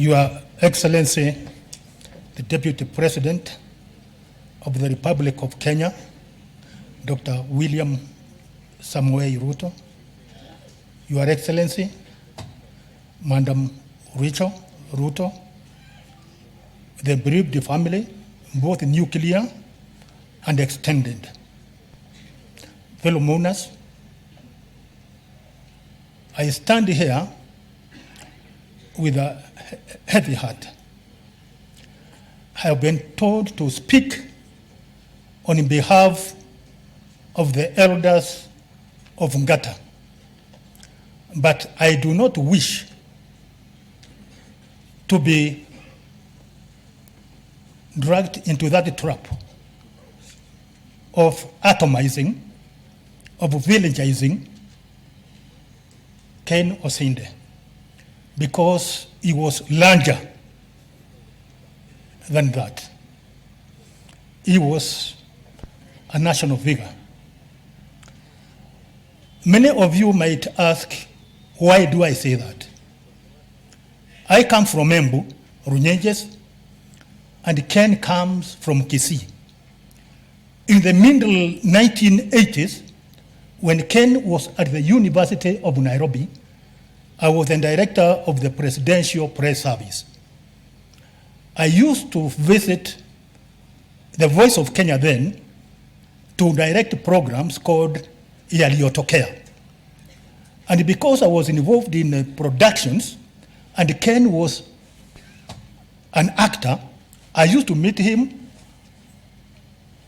Your Excellency, the Deputy President of the Republic of Kenya, Dr. William Samoei Ruto, Your Excellency, Madam Rachel Ruto, the bereaved family, both nuclear and extended, fellow mourners, I stand here with a heavy heart. I have been told to speak on behalf of the elders of Ngata, but I do not wish to be dragged into that trap of atomizing, of villagizing Ken Osinde, because he was larger than that. He was a national figure. Many of you might ask, why do I say that? I come from Embu, Runyenjes, and Ken comes from Kisii. In the middle 1980s, when Ken was at the University of Nairobi, I was the director of the Presidential Press Service. I used to visit the Voice of Kenya then to direct programs called Yaliyotokea. And because I was involved in productions, and Ken was an actor, I used to meet him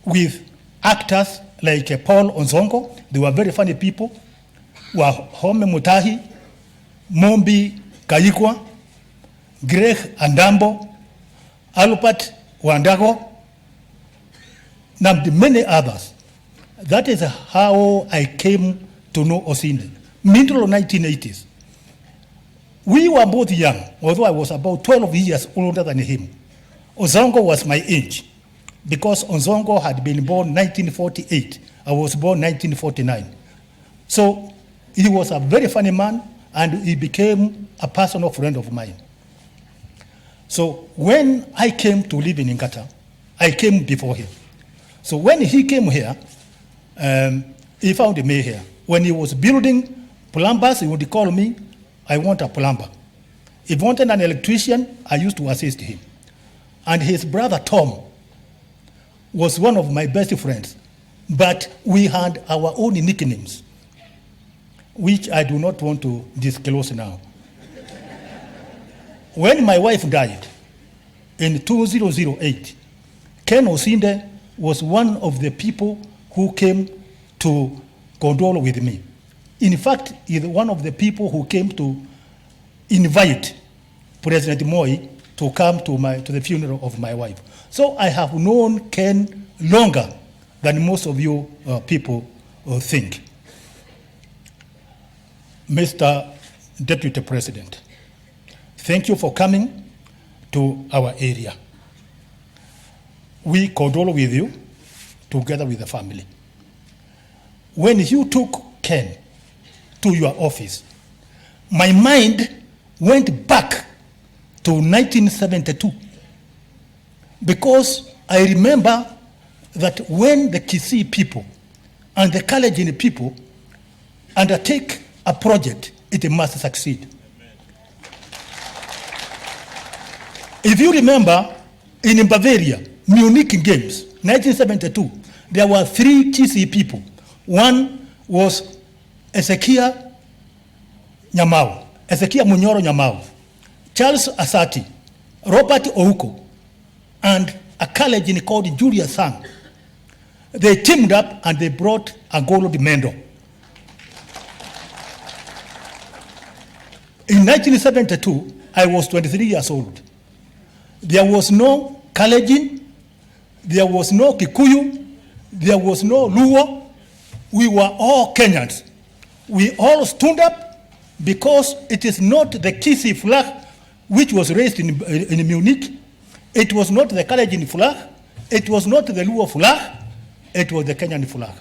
with actors like Paul Onzongo. They were very funny people. Wahome Mutahi, Mombi Kayikwa, Greg Andambo, Alupat Wandago, and many others. That is how I came to know Osinde. Middle of 1980s. We were both young, although I was about 12 years older than him. Ozongo was my age, because Ozongo had been born 1948. I was born 1949. So he was a very funny man, and he became a personal friend of mine. So when I came to live in Ngata, I came before him. So when he came here, he found me here. When he was building plumbers, he would call me, I want a plumber. If he wanted an electrician, I used to assist him. And his brother Tom was one of my best friends, but we had our own nicknames, which I do not want to disclose now. When my wife died in 2008, Ken Osinde was one of the people who came to condole with me. In fact, he's one of the people who came to invite President Moi to come to the funeral of my wife. So I have known Ken longer than most of you people think. Mr. Deputy President, thank you for coming to our area. We condole with you together with the family. When you took Ken to your office, my mind went back to 1972, because I remember that when the Kisii people and the Kalenjin people undertake a project, it must succeed. Amen. If you remember, in Bavaria, Munich Games, 1972, there were 3 Kisii people. One was Ezekiel Nyamau, Ezekiel Munyoro Nyamau, Charles Asati, Robert Ouko, and a Kalenjin called Julius Sang. They teamed up and they brought a gold medal. In 1972, I was 23 years old. There was no Kalenjin, there was no Kikuyu, there was no Luo. We were all Kenyans. We all stood up because it is not the Kisii flag which was raised in Munich. It was not the Kalenjin flag. It was not the Luo flag. It was the Kenyan flag.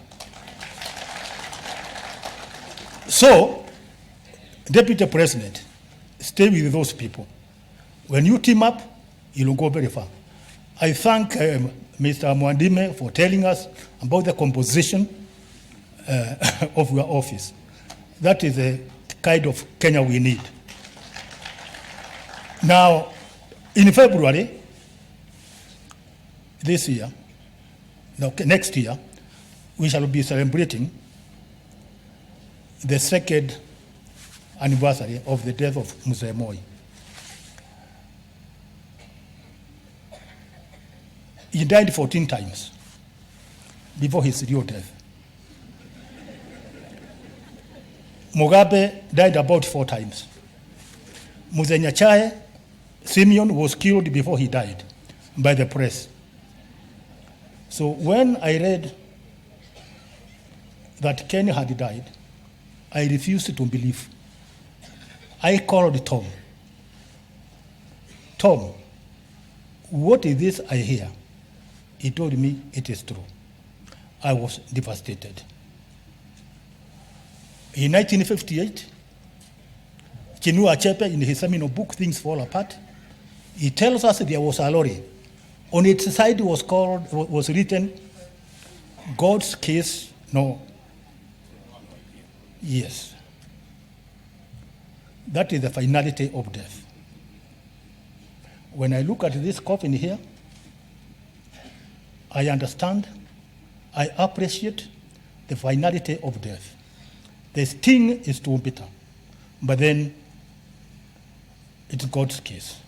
So, Deputy President, stay with those people. When you team up, you'll go very far. I thank Mr. Mwandime for telling us about the composition of your office. That is the kind of Kenya we need. Now, in February this year, next year, we shall be celebrating the second anniversary of the death of Mzee Moi. He died 14 times before his real death. Mugabe died about 4 times. Mzee Nyachae, Simeon, was killed before he died by the press. So when I read that Kenya had died, I refused to believe. I called Tom. Tom, what is this I hear? He told me it is true. I was devastated. In 1958, Chinua Achebe, in his seminal book, Things Fall Apart, he tells us there was a lorry. On its side was written, God's case, no. Yes. That is the finality of death. When I look at this coffin here, I understand, I appreciate the finality of death. The sting is too bitter, but then it's God's case.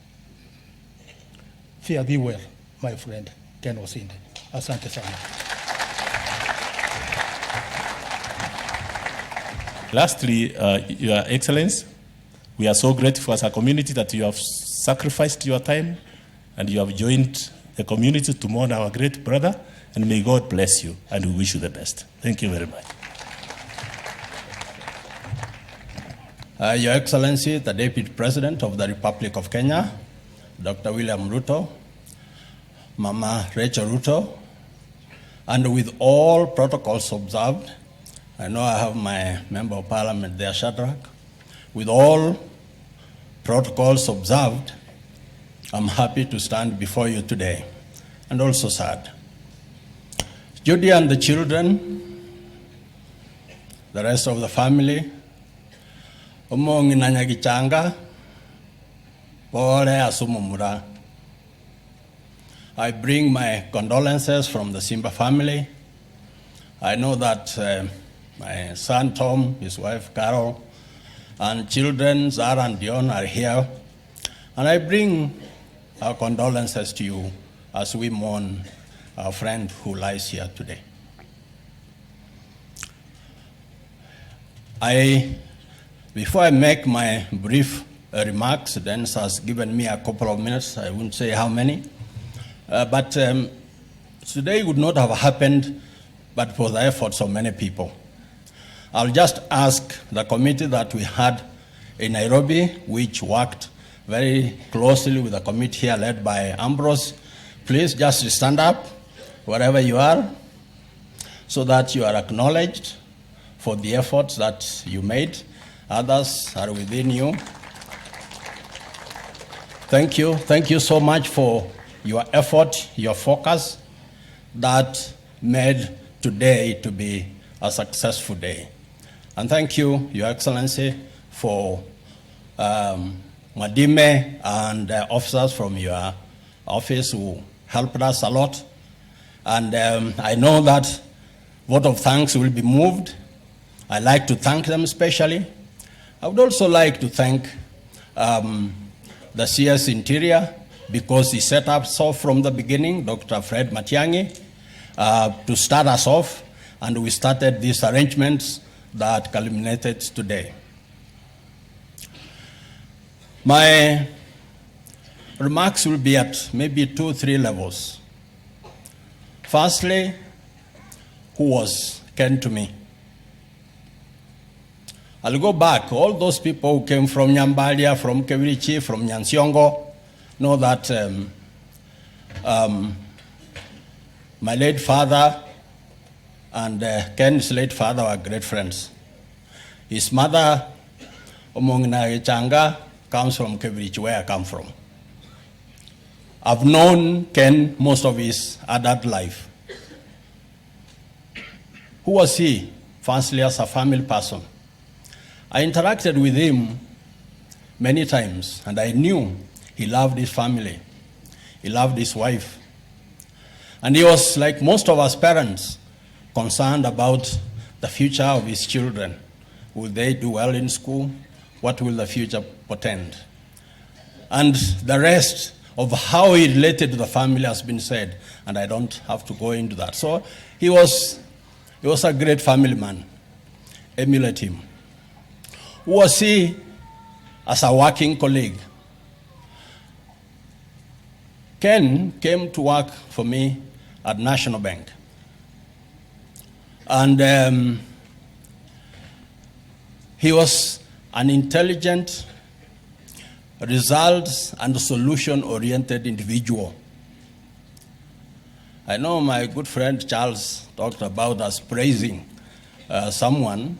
Fare thee well, my friend, Ken Osinde. Asante sana. Lastly, Your Excellency, we are so grateful as a community that you have sacrificed your time and you have joined the community to mourn our great brother, and may God bless you, and we wish you the best. Thank you very much. Your Excellency, the Deputy President of the Republic of Kenya, Dr. William Ruto, Mama Rachel Ruto, and with all protocols observed, I know I have my Member of Parliament there, Shadrach, with all protocols observed, I'm happy to stand before you today, and also sad. Judy and the children, the rest of the family, Omongi Nanyagichanga, Pole Asumumura. I bring my condolences from the Simba family. I know that my son Tom, his wife Carol, and children Zara and Dion are here. And I bring our condolences to you as we mourn our friend who lies here today. Before I make my brief remarks, Dennis has given me a couple of minutes, I won't say how many, but today would not have happened but for the efforts of many people. I'll just ask the committee that we had in Nairobi, which worked very closely with the committee here led by Ambrose, please just stand up wherever you are so that you are acknowledged for the efforts that you made. Others are within you. Thank you. Thank you so much for your effort, your focus that made today to be a successful day. And thank you, Your Excellency, for Madime and officers from your office who helped us a lot. And I know that vote of thanks will be moved. I'd like to thank them especially. I would also like to thank the CS Interior because he set us off from the beginning, Dr. Fred Matiang'i, to start us off, and we started these arrangements that culminated today. My remarks will be at maybe 2 or 3 levels. Firstly, who was Ken to me? I'll go back. All those people who came from Nyambalia, from Kevirichi, from Nyansiongo, know that my late father and Ken's late father were great friends. His mother, Omongina Changa, comes from Kevirichi, where I come from. I've known Ken most of his adult life. Who was he? Firstly, as a family person. I interacted with him many times, and I knew he loved his family. He loved his wife. And he was, like most of us parents, concerned about the future of his children. Will they do well in school? What will the future portend? And the rest of how he related to the family has been said, and I don't have to go into that. So he was a great family man. Emulate him. Who was he as a working colleague? Ken came to work for me at National Bank. And he was an intelligent, results and solution-oriented individual. I know my good friend Charles talked about us praising someone,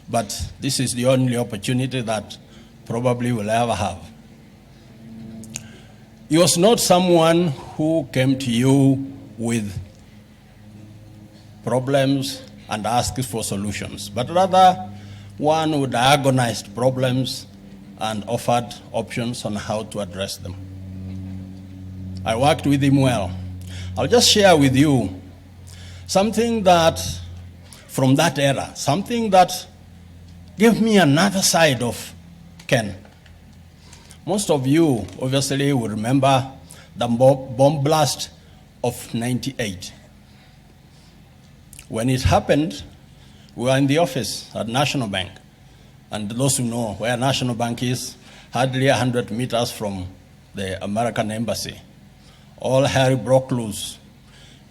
but this is the only opportunity that probably we'll ever have. He was not someone who came to you with problems and asked for solutions, but rather one who diagonized problems and offered options on how to address them. I worked with him well. I'll just share with you something that, from that era, something that gave me another side of Ken. Most of you obviously will remember the bomb blast of '98. When it happened, we were in the office at National Bank. And those who know where National Bank is, hardly 100 meters from the American embassy. All hell broke loose.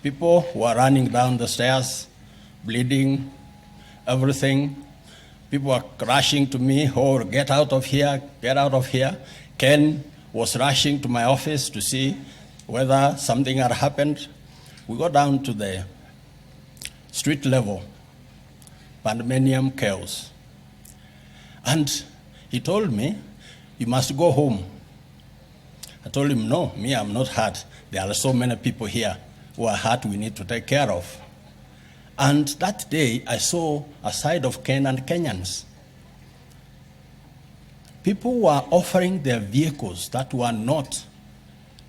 People were running down the stairs, bleeding, everything. People were rushing to me, oh, get out of here, get out of here. Ken was rushing to my office to see whether something had happened. We got down to the street level, pandemonium chaos. And he told me, you must go home. I told him, no, me, I'm not hurt. There are so many people here who are hurt we need to take care of. And that day, I saw a side of Ken and Kenyans. People were offering their vehicles that were not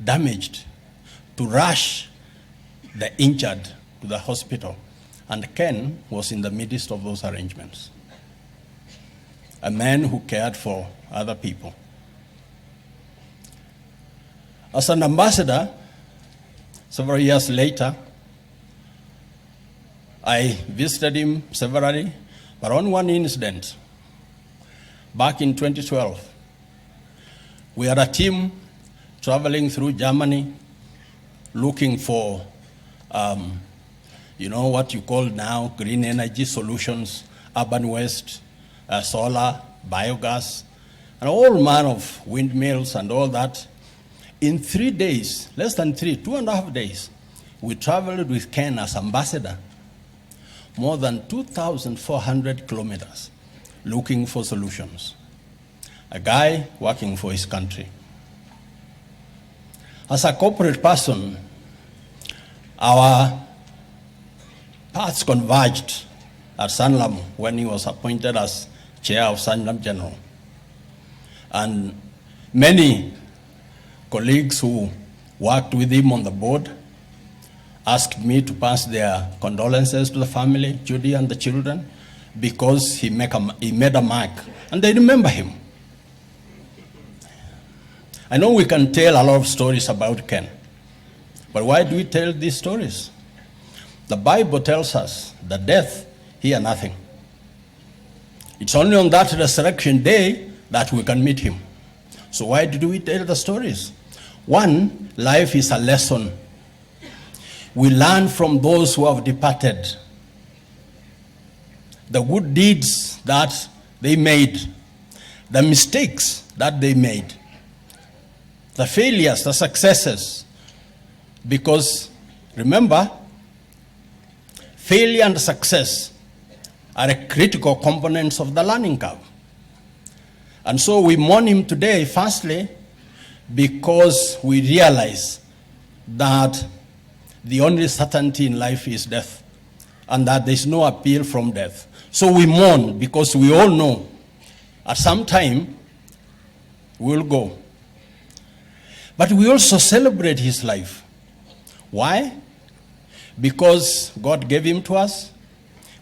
damaged to rush the injured to the hospital. And Ken was in the midst of those arrangements. A man who cared for other people. As an ambassador, several years later, I visited him severally, but on one incident, back in 2012, we had a team traveling through Germany looking for, what you call now green energy solutions, urban waste, solar, biogas, and all manner of windmills and all that. In 3 days, less than 2.5 days, we traveled with Ken as ambassador, more than 2,400 kilometers, looking for solutions. A guy working for his country. As a corporate person, our paths converged at Sanlam when he was appointed as chair of Sanlam General. And many colleagues who worked with him on the board asked me to pass their condolences to the family, Judy and the children, because he made a mark, and they remember him. I know we can tell a lot of stories about Ken, but why do we tell these stories? The Bible tells us that death hear nothing. It's only on that resurrection day that we can meet him. So why do we tell the stories? One, life is a lesson. We learn from those who have departed. The good deeds that they made, the mistakes that they made, the failures, the successes. Because remember, failure and success are critical components of the learning curve. And so we mourn him today, firstly, because we realize that the only certainty in life is death, and that there's no appeal from death. So we mourn because we all know at some time we'll go. But we also celebrate his life. Why? Because God gave him to us.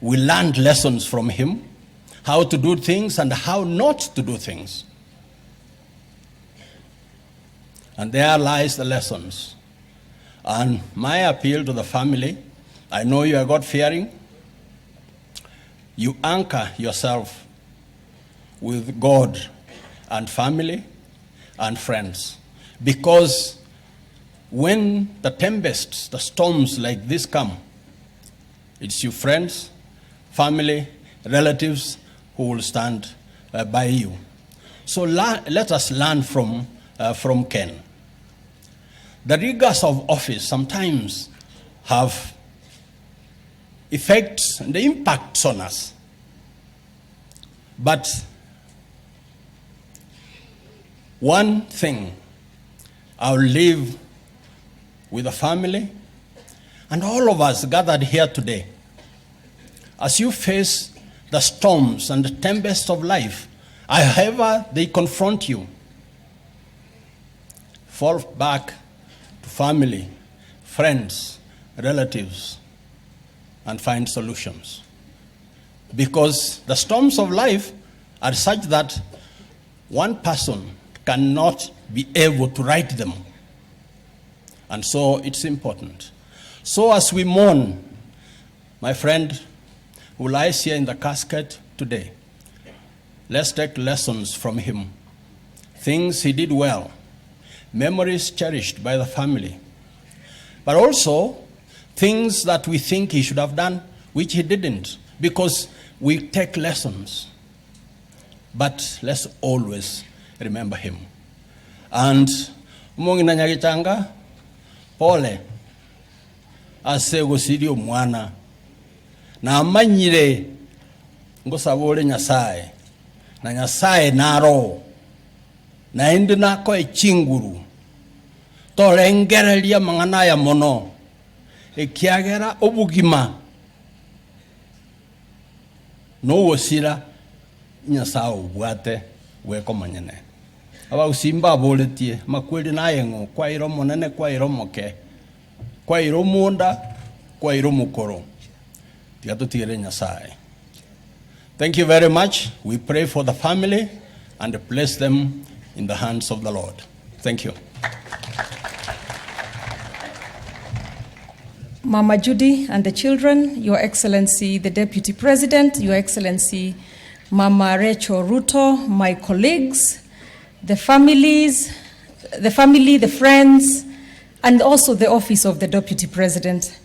We learned lessons from him, how to do things and how not to do things. And there lies the lessons. And my appeal to the family, I know you are God-fearing. You anchor yourself with God and family and friends. Because when the tempests, the storms like this come, it's your friends, family, relatives who will stand by you. So let us learn from Ken. The rigors of office sometimes have effects and impacts on us. But one thing I'll leave with the family and all of us gathered here today. As you face the storms and the tempests of life, however they confront you, fall back to family, friends, relatives, and find solutions. Because the storms of life are such that one person cannot be able to right them. And so it's important. So as we mourn my friend who lies here in the casket today, let's take lessons from him. Things he did well, memories cherished by the family, but also things that we think he should have done, which he didn't, because we take lessons. But let's always remember him. And Mungina Nyagitanga, pole, asego sirio mwana, na amanyire ngosabole Nyasaye, na Nyasaye naro, na indi nako echinguru, tolengereria manganaya mono, ekiagera obugima, no wosira Nyasaye ubwate weko manyene. Aba usimba aboletie makweli nayengo kwa iro monene kwa iro moke kwa iro munda kwa iro mukoro tigatutire Nyasaye. Thank you very much. We pray for the family and place them in the hands of the Lord. Thank you. Mama Judy and the children, Your Excellency the Deputy President, Your Excellency Mama Rachel Ruto, my colleagues, the family, the friends, and also the office of the Deputy President.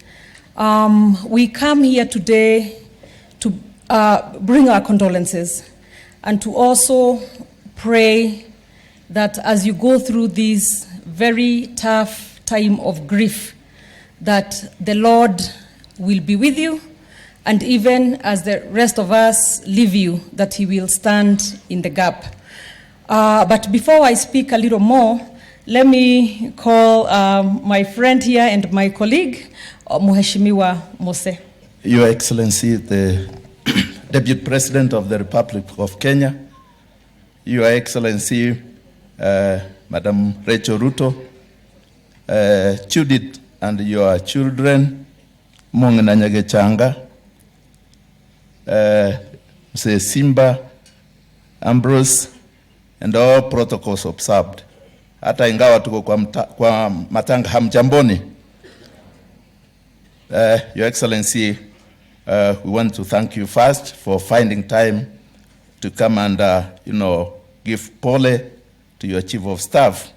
We come here today to bring our condolences and to also pray that as you go through this very tough time of grief, that the Lord will be with you, and even as the rest of us leave you, that he will stand in the gap. But before I speak a little more, let me call my friend here and my colleague, Mheshimiwa Mose. Your Excellency, the Deputy President of the Republic of Kenya, Your Excellency, Madam Rachel Ruto, Judith and your children, Mungina Nyagechanga, Mse Simba, Ambrose, and all protocols observed. Hata ingawa tuko kwa matanga hamjamboni. Your Excellency, we want to thank you first for finding time to come and, give pole to your Chief of Staff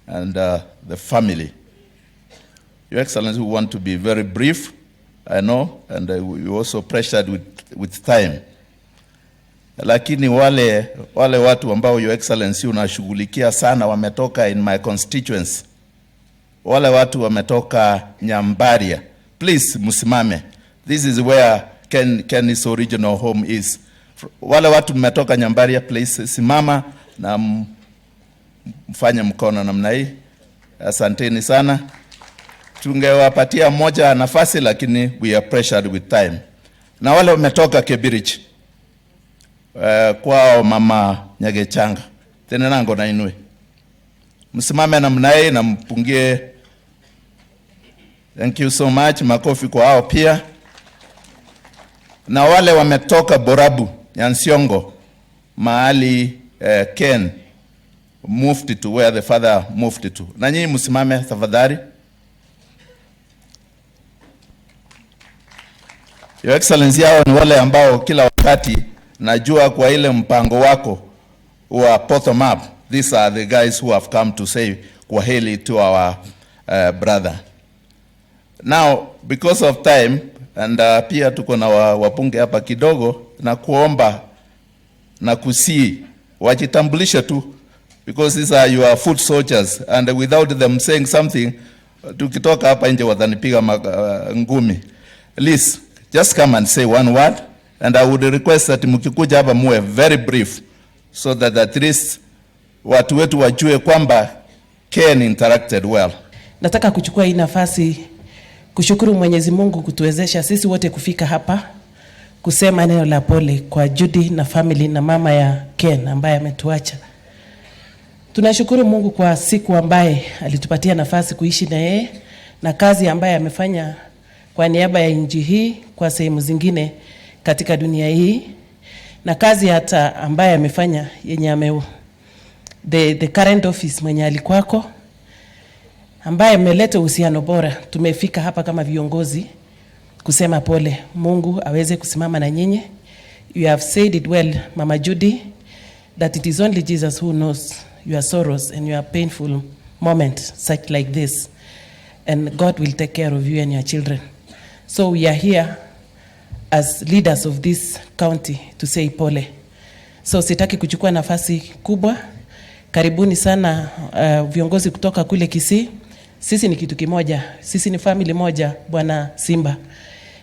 and the family. Your Excellency, we want to be very brief, I know, and we also pressured with time. Lakini wale watu ambao Your Excellency unashughulikia sana wametoka in my constituency. Wale watu wametoka Nyambaria. Please, musimame. This is where Ken's original home is. Wale watu mmetoka Nyambaria, please simama na mfanye mkono namna hii. Asanteni sana. Tungewapatia moja nafasi lakini we are pressured with time. Na wale wametoka Kibirich, kwao mama Nyagechanga, tena nango na inue. Msimame namna hii na mpungie. Thank you so much. Makofi kwa hao pia. Na wale wametoka Borabu, Nyansiongo, mahali Ken moved to where the father moved to. Na nyinyi msimame tafadhali. Your Excellency, hao ni wale ambao kila wakati najua kwa ile mpango wako wa bottom up. These are the guys who have come to say kwa heli to our brother. Now, because of time, and pia tuko na wabunge hapa kidogo, na kuomba na kusii wajitambulishe tu, because these are your foot soldiers, and without them saying something, tukitoka hapa nje watanipiga ngumi. Please, just come and say one word, and I would request that mkikuja hapa muwe very brief, so that at least watu wetu wajue kwamba Ken interacted well. Nataka kuchukua hii nafasi kushukuru Mwenyezi Mungu kutuwezesha sisi wote kufika hapa kusema neno la pole kwa Judy na family na mama ya Ken ambaye ametuacha. Tunashukuru Mungu kwa siku ambaye alitupatia nafasi kuishi na yeye na kazi ambaye amefanya kwa niaba ya nchi hii kwa sehemu zingine katika dunia hii, na kazi hata ambaye amefanya yenye the current office mwenye alikuwako ambaye ameleta uhusiano bora. Tumefika hapa kama viongozi kusema pole. Mungu aweze kusimama na nyinyi. You have said it well, Mama Judy, that it is only Jesus who knows your sorrows and your painful moments such like this, and God will take care of you and your children. So we are here as leaders of this county to say pole. So sitaki kuchukua nafasi kubwa. Karibuni sana viongozi kutoka kule Kisii. Sisi ni kitu kimoja, sisi ni family moja, Bwana Simba.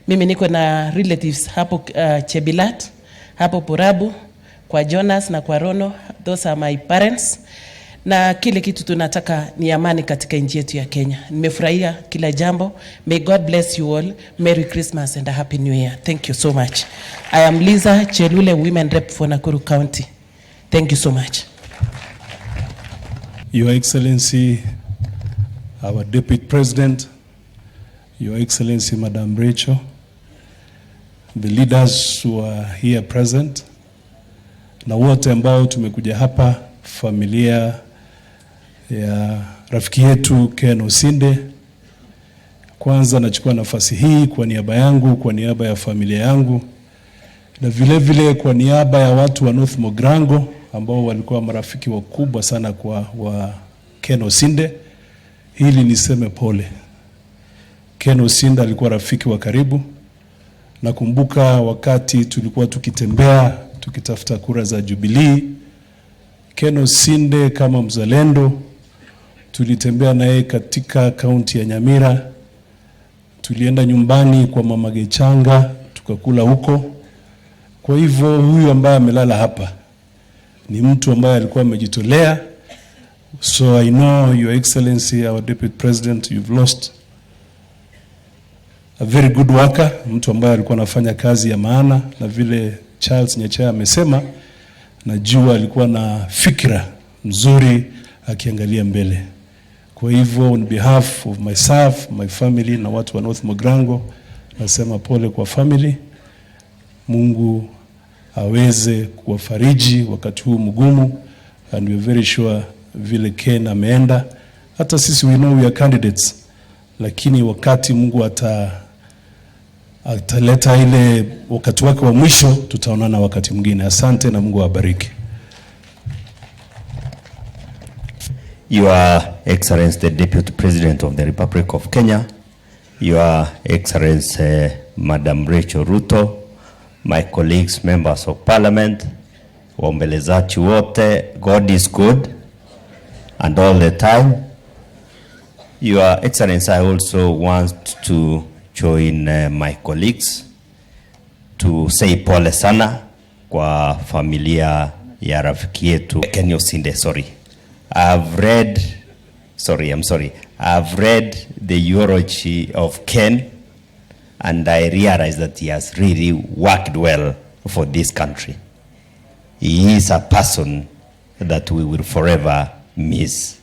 Mimi niko na relatives hapo Chebilat, hapo Borabu, kwa Jonas na kwa Rono. Those are my parents. Na kile kitu tunataka ni amani katika nchi yetu ya Kenya. Nimefurahia kila jambo. May God bless you all. Merry Christmas and a Happy New Year. Thank you so much. I am Liza Chelule, Women Rep for Nakuru County. Thank you so much. Your Excellency, our Deputy President, Your Excellency Madam Rachel, the leaders who are here present, na wote ambao tumekuja hapa, familia ya rafiki yetu Ken Osinde. Kwanza nachukua nafasi hii kwa niaba yangu, kwa niaba ya familia yangu, na vile vile kwa niaba ya watu wa North Mogrango ambao walikuwa marafiki wakubwa sana wa Ken Osinde. Hili niseme pole. Ken Osinde alikuwa rafiki wa karibu. Nakumbuka wakati tulikuwa tukitembea, tukitafuta kura za Jubilee, Ken Osinde kama mzalendo, tulitembea naye katika kaunti ya Nyamira. Tulienda nyumbani kwa mama Gechanga, tukakula huko. Kwa hivyo huyu ambaye amelala hapa ni mtu ambaye alikuwa amejitolea. So I know, Your Excellency, our Deputy President, you've lost a very good worker, mtu ambaye alikuwa anafanya kazi ya maana, na vile Charles Nyechaya amesema, najua alikuwa na fikra mzuri akiangalia mbele. Kwa hivyo on behalf of myself, my family na watu wa North Mogrango, nasema pole kwa family. Mungu aweze kuwafariji wakati huu mgumu, and we are very sure vile Ken ameenda, hata sisi we know we are candidates, lakini wakati Mungu ataleta ile wakati wake wa mwisho, tutaonana wakati mwingine. Asante na Mungu awabariki. Your Excellency, the Deputy President of the Republic of Kenya, Your Excellency, Madam Rachel Ruto, my colleagues, members of Parliament, waombolezaji wote, God is good and all the time. Your Excellency, I also want to join my colleagues to say pole sana kwa familia ya rafiki yetu Ken Osinde, sorry. I've read the eulogy of Ken, and I realized that he has really worked well for this country. He is a person that we will forever miss.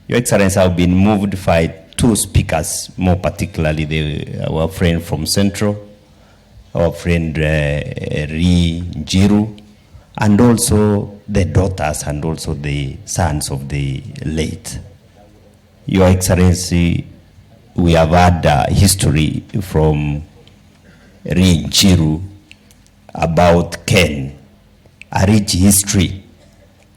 Your Excellency, I've been moved by two speakers, more particularly our friend from Central, our friend Njiru, and also the daughters and also the sons of the late. Your Excellency, we have had history from Njiru about Ken, a rich history,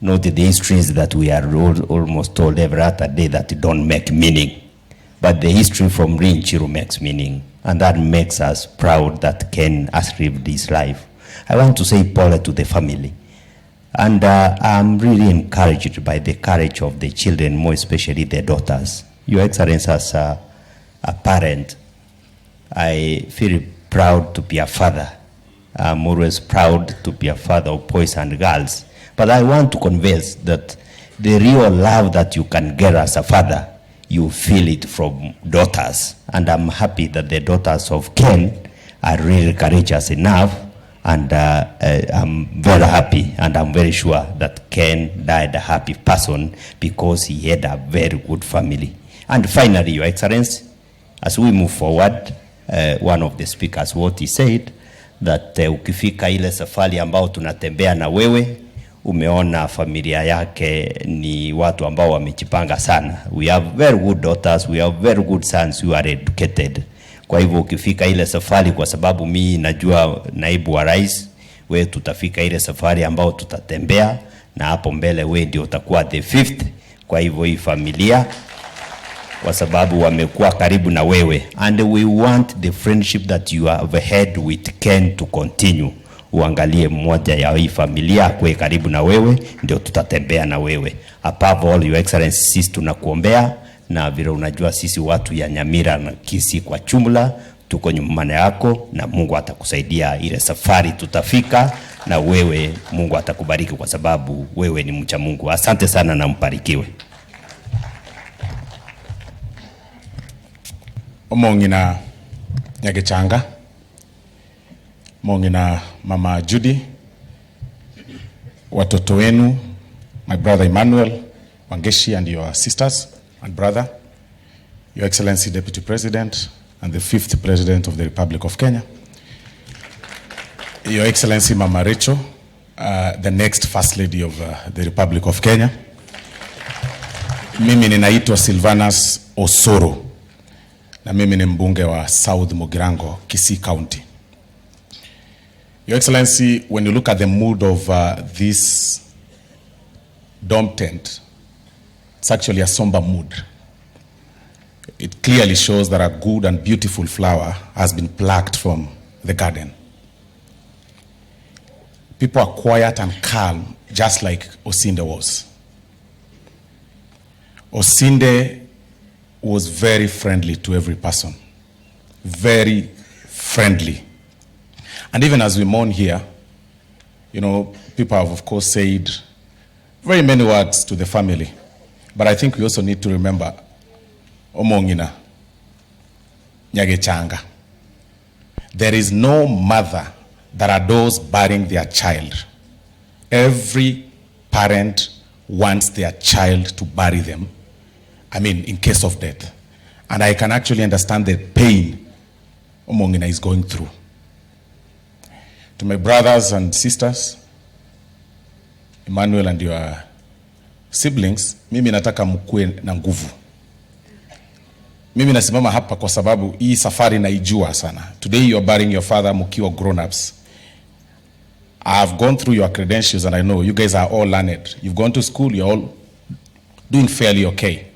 not the histories that we are almost told every other day that don't make meaning. But the history from Njiru makes meaning, and that makes us proud that Ken has lived his life. I want to say Paul to the family. And I'm really encouraged by the courage of the children, more especially the daughters. Your Excellency, as a parent, I feel proud to be a father. I'm always proud to be a father of boys and girls. But I want to convey that the real love that you can get as a father, you feel it from daughters. And I'm happy that the daughters of Ken are really courageous enough. And I'm very happy, and I'm very sure that Ken died a happy person because he had a very good family. And finally, Your Excellency, as we move forward, one of the speakers, what he said, that ukifika ile safari ambao tunatembea na wewe, umeona familia yake ni watu ambao wamejipanga sana. We have very good daughters, we have very good sons who are educated. Kwa hivyo ukifika ile safari, kwa sababu mimi najua naibu wa rais, wewe tutafika ile safari ambao tutatembea, na hapo mbele wewe ndio utakuwa the fifth. Kwa hivyo hii familia, kwa sababu wamekuwa karibu na wewe, and we want the friendship that you have had with Ken to continue. Uangalie mmoja ya hii familia kwa karibu na wewe, ndio tutatembea na wewe. Above all, Your Excellency, sisi tunakuombea, na vile unajua sisi watu ya Nyamira na Kisii kwa jumla tuko nyuma yako, na Mungu atakusaidia ile safari tutafika, na wewe Mungu atakubariki kwa sababu wewe ni mcha Mungu. Asante sana na mbarikiwe. Omongina Nyagechanga, Mongina Mama Judy, watoto wenu, my brother Emmanuel Wangeshi and your sisters and brother, Your Excellency Deputy President and the 5th President of the Republic of Kenya, Your Excellency Mama Rachel, the next First Lady of the Republic of Kenya. Mimi ninaitwa Silvanus Osoro, na mimi ni mbunge wa South Mugirango, Kisii County. Your Excellency, when you look at the mood of this dome tent, it's actually a somber mood. It clearly shows that a good and beautiful flower has been plucked from the garden. People are quiet and calm, just like Osinde was. Osinde was very friendly to every person. Very friendly. And even as we mourn here, you know, people have of course said very many words to the family. But I think we also need to remember Omongina Nyagechanga. There is no mother that adores burying their child. Every parent wants their child to bury them, I mean, in case of death. And I can actually understand the pain Omongina is going through. To my brothers and sisters, Emmanuel and your siblings, mimi nataka mkue na nguvu. Mimi nasimama hapa kwa sababu hii safari naijua sana. Today you are burying your father mkiwa grown-ups. I have gone through your credentials and I know you guys are all learned. You've gone to school, you're all doing fairly okay.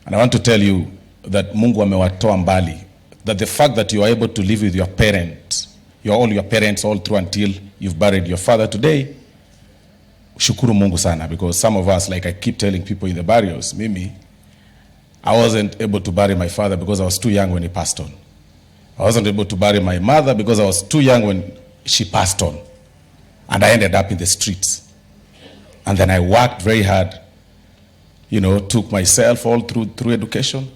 And I want to tell you that Mungu amewatoa mbali. That the fact that you are able to live with your parents, all your parents all through until you've buried your father today, shukuru Mungu sana. Because some of us, like I keep telling people in the burials, Mimi, I wasn't able to bury my father because I was too young when he passed on. I wasn't able to bury my mother because I was too young when she passed on. And I ended up in the streets. And then I worked very hard took myself all through education,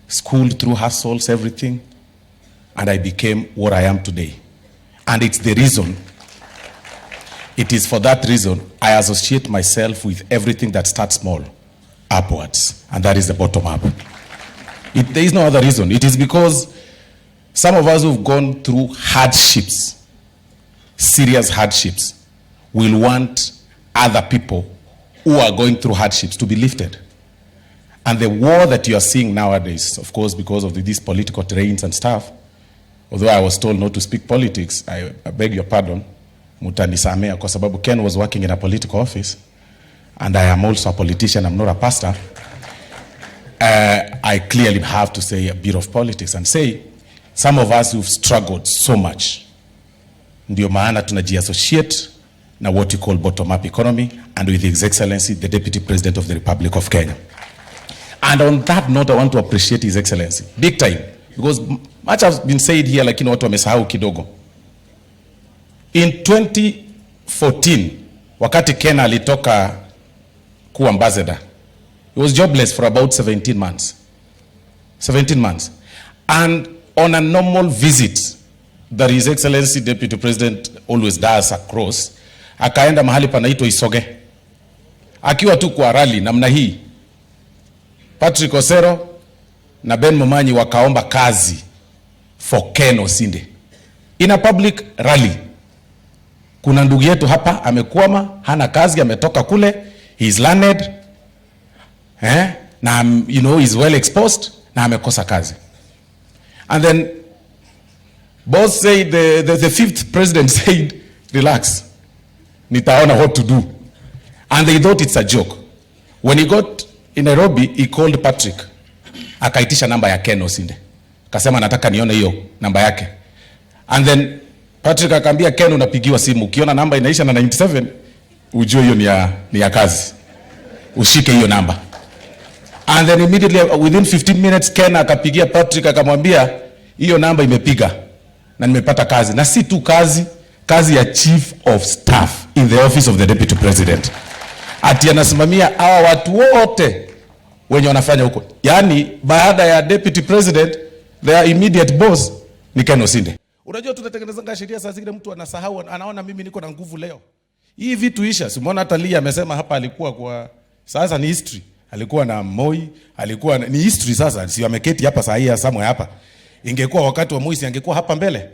schooled through hustles, everything, and I became what I am today. And it's the reason, it is for that reason I associate myself with everything that starts small, upwards, and that is the bottom up. There is no other reason. It is because some of us who've gone through hardships, serious hardships, will want other people who are going through hardships to be lifted. And the war that you are seeing nowadays, of course, because of these political terrains and stuff, although I was told not to speak politics, I beg your pardon, mutanisamea, kwa sababu Ken was working in a political office, and I am also a politician, I'm not a pastor. I clearly have to say a bit of politics and say, some of us who've struggled so much, ndio maana tunajiassociate na what you call bottom-up economy, and with His Excellency, the Deputy President of the Republic of Kenya. And on that note, I want to appreciate His Excellency, big time, because much has been said here, lakini watu wamesahau kidogo. In 2014, wakati Ken alitoka kuwa ambassador, he was jobless for about 17 months. 17 months. And on a normal visit that His Excellency Deputy President always does across, akaenda mahali panaitwa Isoge. Akiwa tu kwa rally namna hii, Patrick Osero na Ben Momanyi wakaomba kazi for Ken Osinde. In a public rally. Kuna ndugu yetu hapa amekwama, hana kazi, ametoka kule, he is learned, na he's well exposed, na amekosa kazi. And then boss said, the fifth president said, relax, nitaona what to do. And they thought it's a joke. When he got in Nairobi, he called Patrick, akaitisha namba ya Ken Osinde, kasema nataka nione hiyo namba yake. And then Patrick akaambia Ken, unapigiwa simu, ukiona namba inaisha na 97, ujue hiyo ni ya kazi, ushike hiyo namba. And then immediately within 15 minutes Ken akapigia Patrick akamwambia hiyo namba imepiga na nimepata kazi, na si tu kazi ya chief of staff in the office of the deputy president. Ati anasimamia hawa watu wote wenye wanafanya huko. Yani baada ya deputy president, their immediate boss ni Ken Osinde. Unajua tunatengeneza sheria saa zingine mtu anasahau, anaona mimi niko na nguvu leo. Hii vitu isha. Simuona hata Lia amesema hapa alikuwa kwa sasa ni history. Alikuwa na Moi, alikuwa ni history sasa. Si ameketi hapa saa hii somewhere hapa. Ingekuwa wakati wa Moi, angekuwa hapa mbele.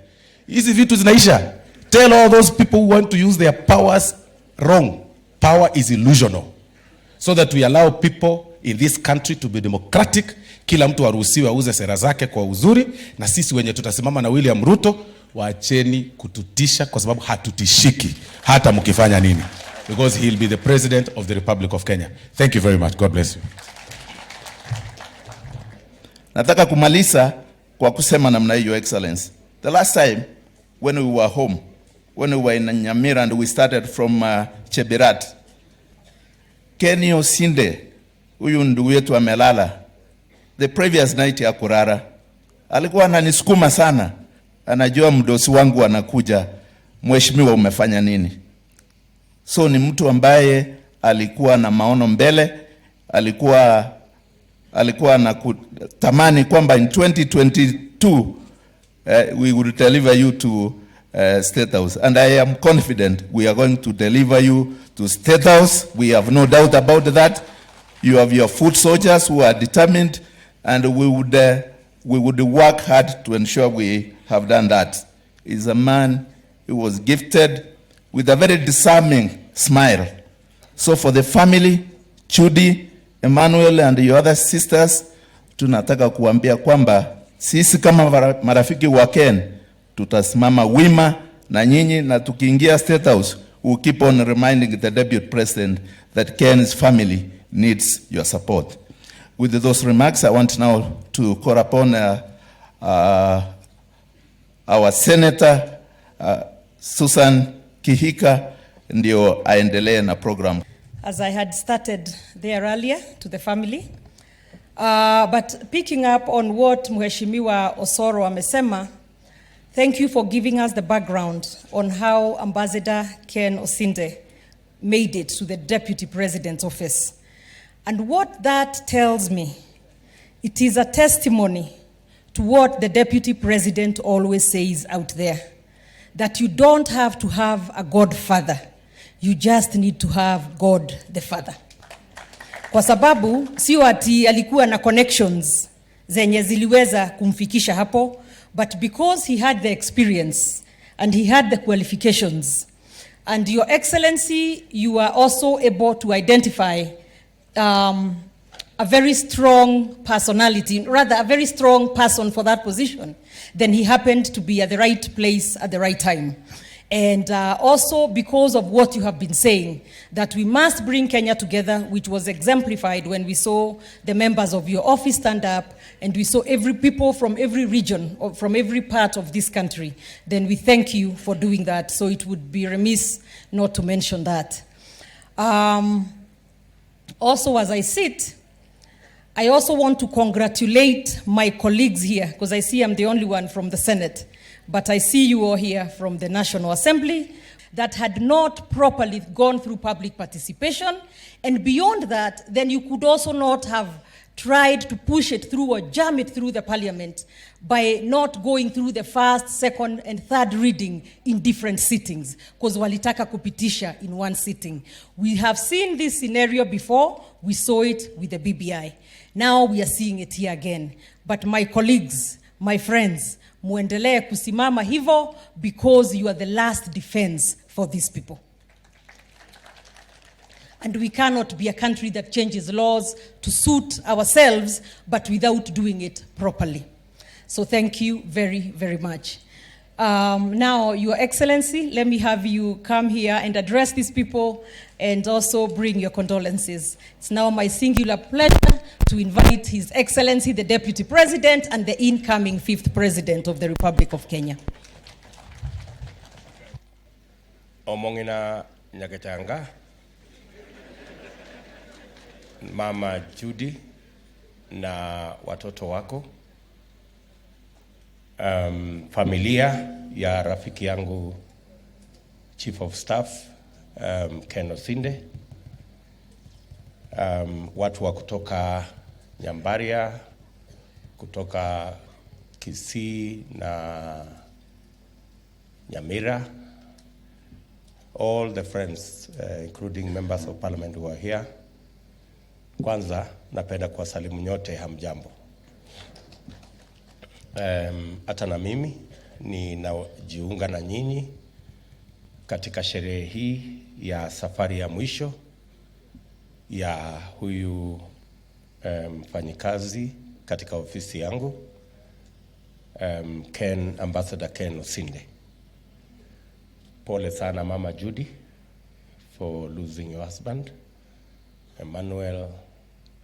Hizi vitu zinaisha. Tell all those people who want to use their powers wrong. Power is illusional. So that we allow people in this country to be democratic. Kila mtu aruhusiwe auze sera zake kwa uzuri, na sisi wenye tutasimama na William Ruto, waacheni kututisha kwa sababu hatutishiki hata mkifanya nini. Because he'll be the president of the Republic of Kenya. Thank you very much. God bless you. Nataka kumaliza kwa kusema namna hiyo, Your Excellency. The last time when we were home, when we were in Nyamira and we started from Chebirat, Ken Osinde, huyu ndugu yetu amelala, the previous night ya kurara, alikuwa ananisukuma sana, anajua mdosi wangu anakuja, mheshimiwa umefanya nini? So ni mtu ambaye alikuwa na maono mbele, alikuwa na tamani kwamba in 2022 we will deliver you to State House. And I am confident we are going to deliver you to State House. We have no doubt about that. You have your foot soldiers who are determined, and we would work hard to ensure we have done that. He's a man who was gifted with a very disarming smile. So for the family, Judy, Emmanuel and your other sisters, tunataka kuambia kwamba sisi kama marafiki wa Ken tutasimama wima na nyinyi, na tukiingia State House we'll keep on reminding the deputy president that Ken's family needs your support. With those remarks, I want now to call upon our Senator Susan Kihika ndio aendelee na program. As I had started there earlier to the family, but picking up on what Mheshimiwa Osoro amesema, thank you for giving us the background on how Ambassador Ken Osinde made it to the Deputy President's office. And what that tells me, it is a testimony to what the Deputy President always says out there, that you don't have to have a godfather, you just need to have God the Father. Kwa sababu sio ati alikuwa na connections zenye ziliweza kumfikisha hapo, but because he had the experience and he had the qualifications, and Your Excellency, you are also able to identify a very strong personality, rather a very strong person for that position, then he happened to be at the right place at the right time. And also because of what you have been saying, that we must bring Kenya together, which was exemplified when we saw the members of your office stand up, and we saw every people from every region, or from every part of this country, then we thank you for doing that. So it would be remiss not to mention that. Also, as I sit, I also want to congratulate my colleagues here, because I see I'm the only one from the Senate, but I see you all here from the National Assembly that had not properly gone through public participation. And beyond that, then you could also not have tried to push it through or jam it through the parliament by not going through the first, second, and third reading in different sittings, because walitaka kupitisha in one sitting. We have seen this scenario before. We saw it with the BBI. Now we are seeing it here again. But my colleagues, my friends, muendelee kusimama hivyo, because you are the last defense for these people. And we cannot be a country that changes laws to suit ourselves, but without doing it properly. So thank you very, very much. Now, Your Excellency, let me have you come here and address these people and also bring your condolences. It's now my singular pleasure to invite His Excellency, the Deputy President and the incoming 5th President of the Republic of Kenya. Omongina Nyakachanga, Mama Judy na watoto wako, familia ya rafiki yangu Chief of Staff Ken Osinde, watu wa kutoka Nyambaria, kutoka Kisii na Nyamira, all the friends, including members of parliament who are here. Kwanza napenda kuwasalimu nyote, hamjambo. Hata na mimi ninajiunga na nyinyi katika sherehe hii ya safari ya mwisho ya huyu mfanyikazi katika ofisi yangu, Ambassador Ken Osinde. Pole sana Mama Judy for losing your husband, Emmanuel,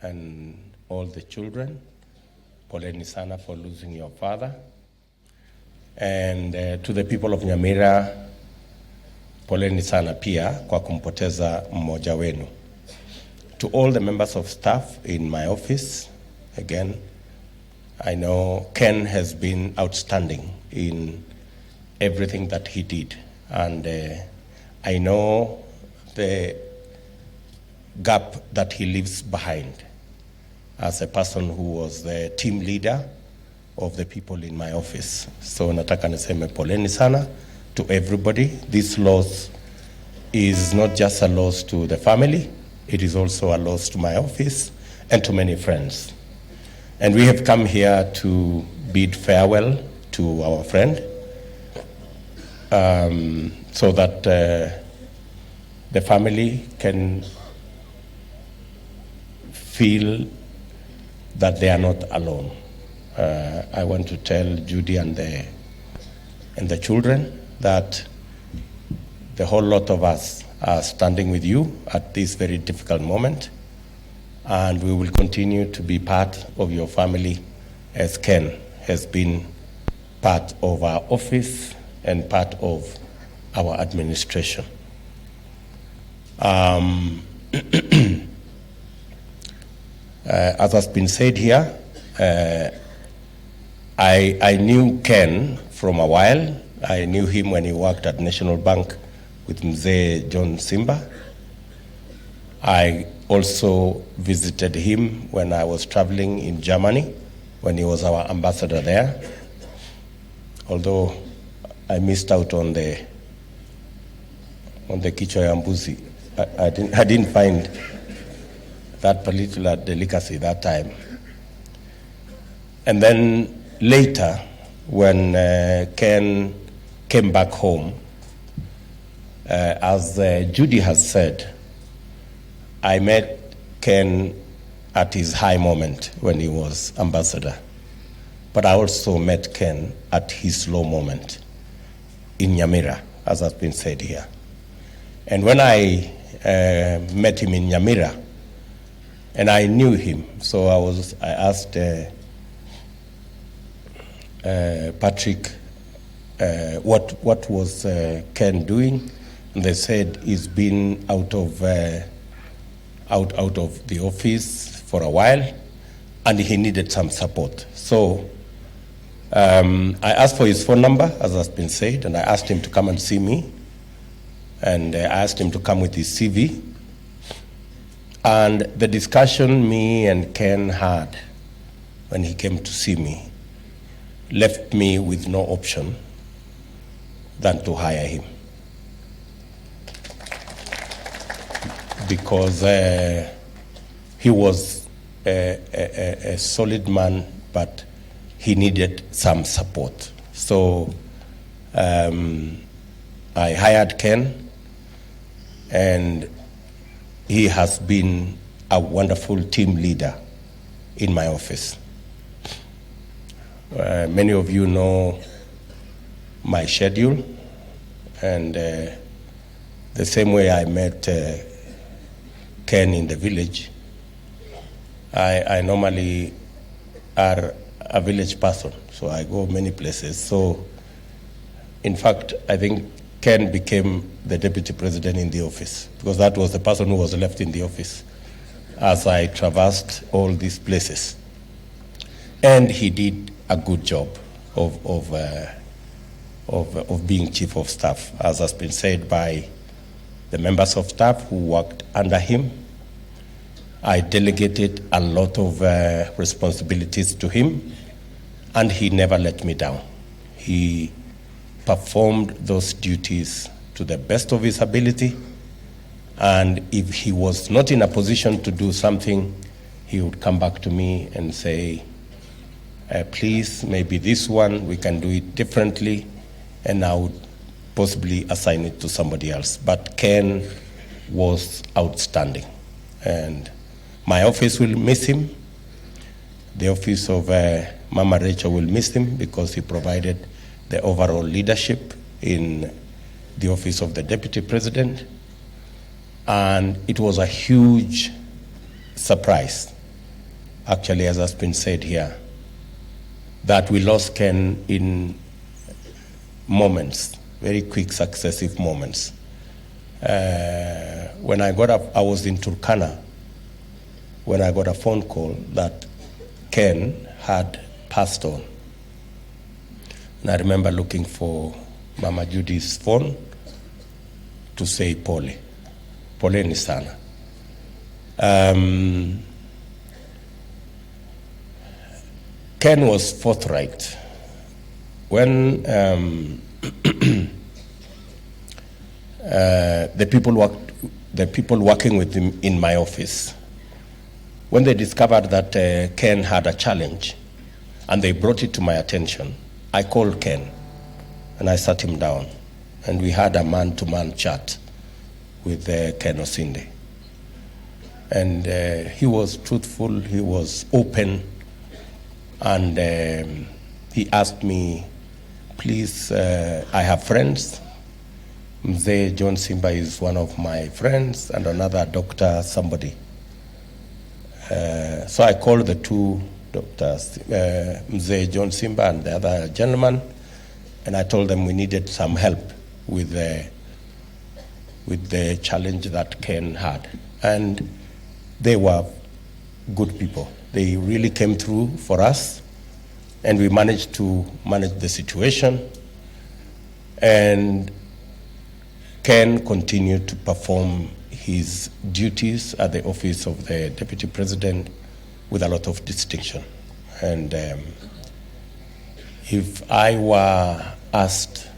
and all the children. Poleni sana for losing your father. And to the people of Nyamira, poleni sana pia kwa kumpoteza mmoja wenu. To all the members of staff in my office, again, I know Ken has been outstanding in everything that he did. And I know the gap that he leaves behind as a person who was the team leader of the people in my office. So nataka niseme poleni sana to everybody. This loss is not just a loss to the family, it is also a loss to my office and to many friends. And we have come here to bid farewell to our friend, so that the family can feel that they are not alone. I want to tell Judy and the children that the whole lot of us are standing with you at this very difficult moment, and we will continue to be part of your family as Ken has been part of our office and part of our administration. As has been said here, I knew Ken from a while. I knew him when he worked at National Bank with Mzee John Simba. I also visited him when I was traveling in Germany, when he was our ambassador there. Although I missed out on the kichwa ya mbuzi. I didn't find that particular delicacy that time. And then later, when Ken came back home, as Judy has said, I met Ken at his high moment when he was ambassador. But I also met Ken at his low moment in Nyamira, as has been said here. And when I met him in Nyamira, and I knew him, so I asked Patrick, what was Ken doing? And they said he's been out of the office for a while, and he needed some support. So I asked for his phone number, as has been said, and I asked him to come and see me, and I asked him to come with his CV. And the discussion me and Ken had when he came to see me left me with no option than to hire him. Because he was a solid man, but he needed some support. So I hired Ken, and he has been a wonderful team leader in my office. Many of you know my schedule, and the same way I met Ken in the village, I normally are a village person, so I go many places. So, in fact, I think Ken became the deputy president in the office, because that was the person who was left in the office as I traversed all these places. And he did a good job of being chief of staff, as has been said by the members of staff who worked under him. I delegated a lot of responsibilities to him, and he never let me down. He performed those duties to the best of his ability, and if he was not in a position to do something, he would come back to me and say, please, maybe this one, we can do it differently, and I would possibly assign it to somebody else. But Ken was outstanding, and my office will miss him. The office of Mama Rachel will miss him, because he provided the overall leadership in the office of the deputy president. And it was a huge surprise, actually, as has been said here, that we lost Ken in moments, very quick successive moments. When I got up, I was in Turkana, when I got a phone call that Ken had passed on. And I remember looking for Mama Judy's phone to say pole ni sana. Ken was forthright. When the people working with him in my office, when they discovered that Ken had a challenge and they brought it to my attention, I called Ken and I sat him down, and we had a man-to-man chat with Ken Osinde. And he was truthful, he was open, and he asked me, please, I have friends. Mzee John Simba is one of my friends, and another doctor, somebody. So I called the two doctors, Mzee John Simba and the other gentleman, and I told them we needed some help with the challenge that Ken had. And they were good people. They really came through for us, and we managed to manage the situation. And Ken continued to perform his duties at the office of the Deputy President with a lot of distinction. And if I were asked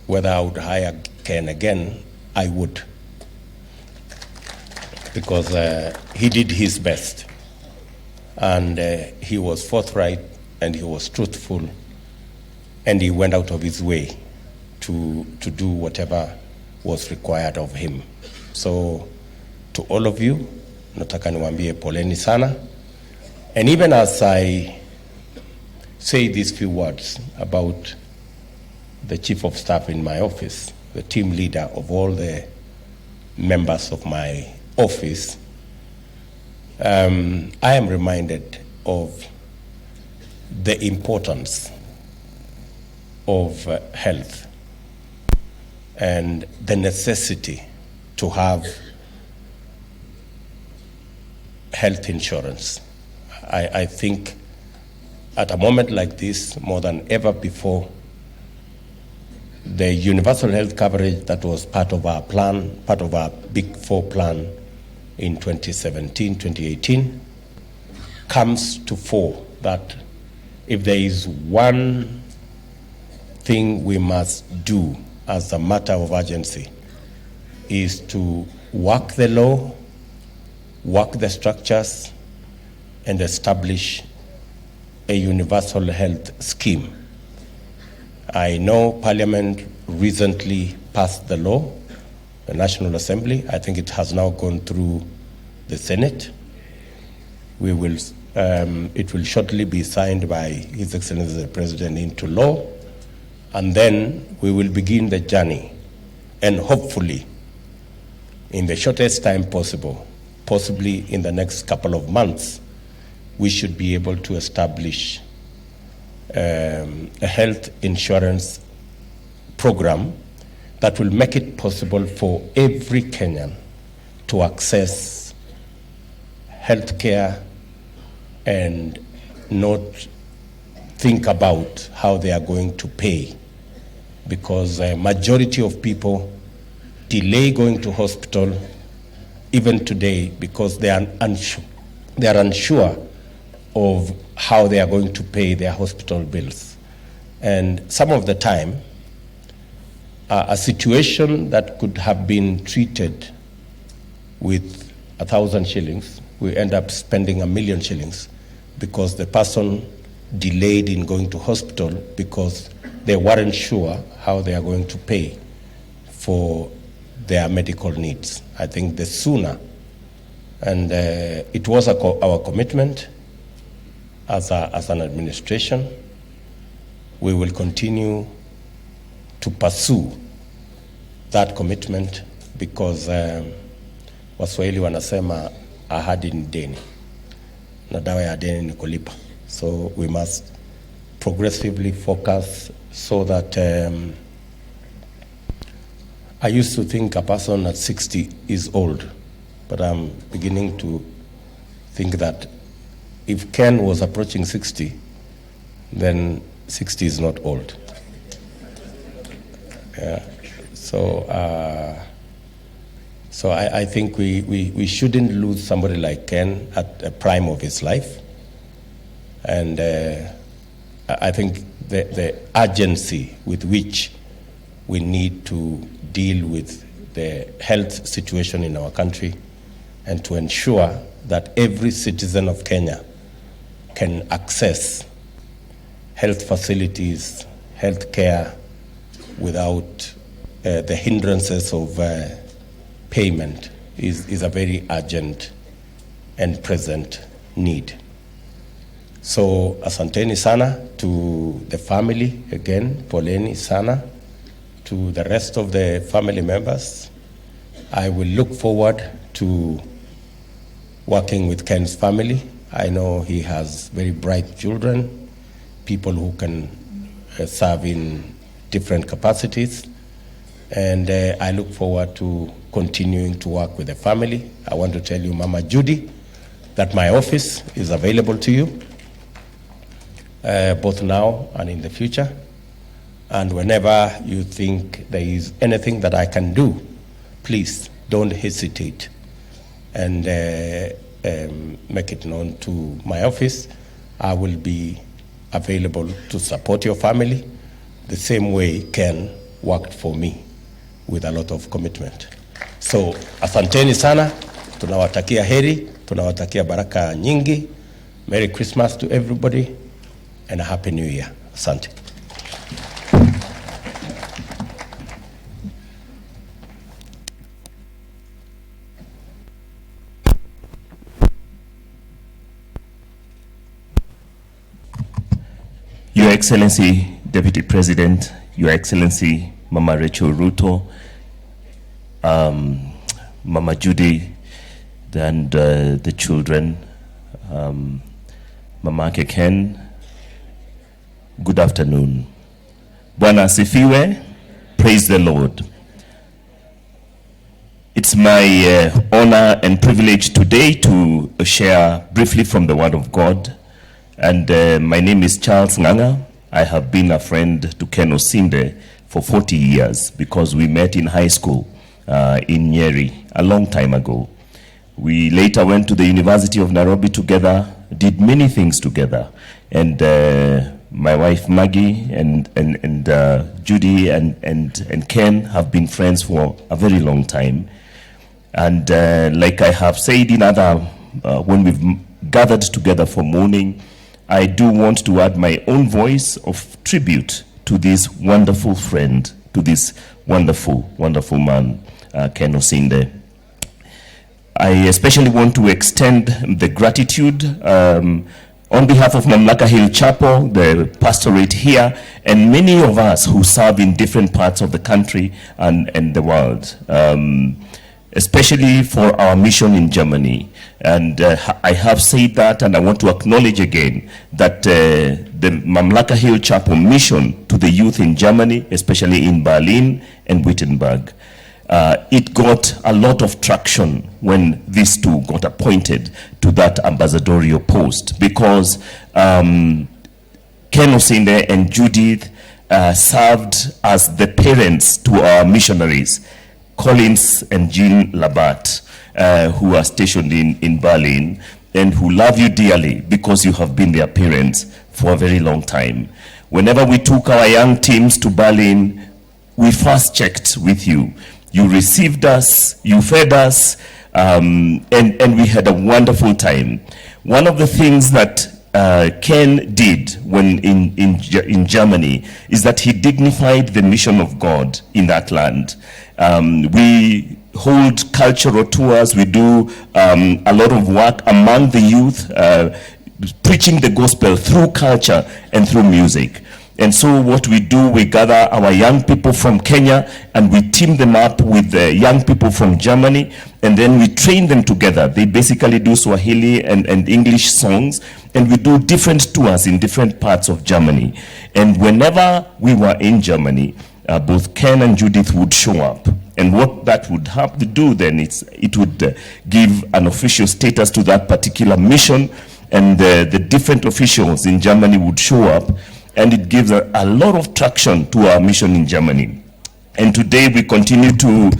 whether I would hire Ken again, I would. Because he did his best. And he was forthright and he was truthful. And he went out of his way to do whatever was required of him. So to all of you, nataka niwaambie poleni sana. And even as I say these few words about the Chief of Staff in my office, the team leader of all the members of my office, I am reminded of the importance of health and the necessity to have health insurance. I think at a moment like this, more than ever before, the universal health coverage that was part of our plan, part of our Big Four plan in 2017, 2018, comes to fore that if there is one thing we must do as a matter of urgency, is to work the law, work the structures, and establish a universal health scheme. I know Parliament recently passed the law, the National Assembly. I think it has now gone through the Senate. It will shortly be signed by His Excellency the President into law, and then we will begin the journey. And hopefully, in the shortest time possible, possibly in the next couple of months, we should be able to establish a health insurance program that will make it possible for every Kenyan to access health care and not think about how they are going to pay, because a majority of people delay going to hospital even today because they are unsure of how they are going to pay their hospital bills. And some of the time, a situation that could have been treated with 1,000 shillings, we end up spending 1,000,000 shillings because the person delayed in going to hospital because they weren't sure how they are going to pay for their medical needs. I think the sooner, and it was our commitment as an administration, we will continue to pursue that commitment because Waswahili wanasema ahadi ni deni na dawa ya deni ni kulipa. So we must progressively focus so that I used to think a person at 60 is old, but I'm beginning to think that if Ken was approaching 60, then 60 is not old. Yeah. So I think we shouldn't lose somebody like Ken at the prime of his life. And I think the urgency with which we need to deal with the health situation in our country and to ensure that every citizen of Kenya can access health facilities, health care without the hindrances of payment is a very urgent and present need. So asanteni sana to the family, again, poleni sana to the rest of the family members. I will look forward to working with Ken's family. I know he has very bright children, people who can serve in different capacities, and I look forward to continuing to work with the family. I want to tell you, Mama Judy, that my office is available to you, both now and in the future. And whenever you think there is anything that I can do, please don't hesitate and make it known to my office. I will be available to support your family the same way Ken worked for me with a lot of commitment. So asanteni sana, tunawatakia heri, tunawatakia baraka nyingi. Merry Christmas to everybody and a Happy New Year. Asante. Your Excellency, Deputy President, Your Excellency, Mama Rachel Ruto, Mama Judy, and the children, Mama Ken, good afternoon. Bwana asifiwe, praise the Lord. It's my honor and privilege today to share briefly from the Word of God. And my name is Charles Nganga. I have been a friend to Ken Osinde for 40 years because we met in high school in Nyeri a long time ago. We later went to the University of Nairobi together, did many things together. And my wife Maggie and Judy and Ken have been friends for a very long time. And like I have said in other, when we've gathered together for mourning, I do want to add my own voice of tribute to this wonderful friend, to this wonderful, wonderful man, Ken Osinde. I especially want to extend the gratitude on behalf of Mamlaka Hill Chapel, the pastorate here, and many of us who serve in different parts of the country and the world. Especially for our mission in Germany. And I have said that, and I want to acknowledge again that the Mamlaka Hill Chapel mission to the youth in Germany, especially in Berlin and Wittenberg, it got a lot of traction when these two got appointed to that ambassadorial post, because Ken Osinde and Judith served as the parents to our missionaries, Collins and Jean Labat, who are stationed in Berlin and who love you dearly because you have been their parents for a very long time. Whenever we took our young teams to Berlin, we first checked with you. You received us, you fed us, and we had a wonderful time. One of the things that Ken did when in Germany is that he dignified the mission of God in that land. We hold cultural tours, we do a lot of work among the youth, preaching the gospel through culture and through music. And so what we do, we gather our young people from Kenya and we team them up with the young people from Germany, and then we train them together. They basically do Swahili and English songs, and we do different tours in different parts of Germany. And whenever we were in Germany, both Ken and Judith would show up. And what that would have to do then, it would give an official status to that particular mission, and the different officials in Germany would show up, and it gives a lot of traction to our mission in Germany. And today we continue to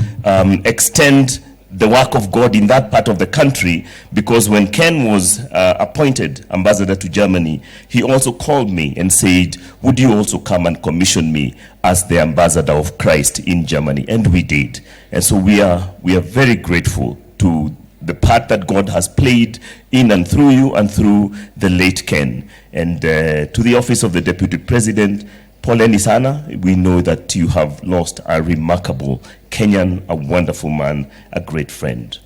extend the work of God in that part of the country, because when Ken was appointed ambassador to Germany, he also called me and said, would you also come and commission me as the ambassador of Christ in Germany? And we did. And so we are very grateful to the part that God has played in and through you and through the late Ken. And to the office of the Deputy President, Poleni sana, we know that you have lost a remarkable Kenyan, a wonderful man, a great friend.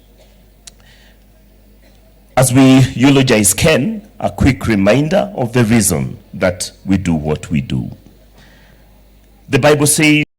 As we eulogize Ken, a quick reminder of the reason that we do what we do. The Bible says,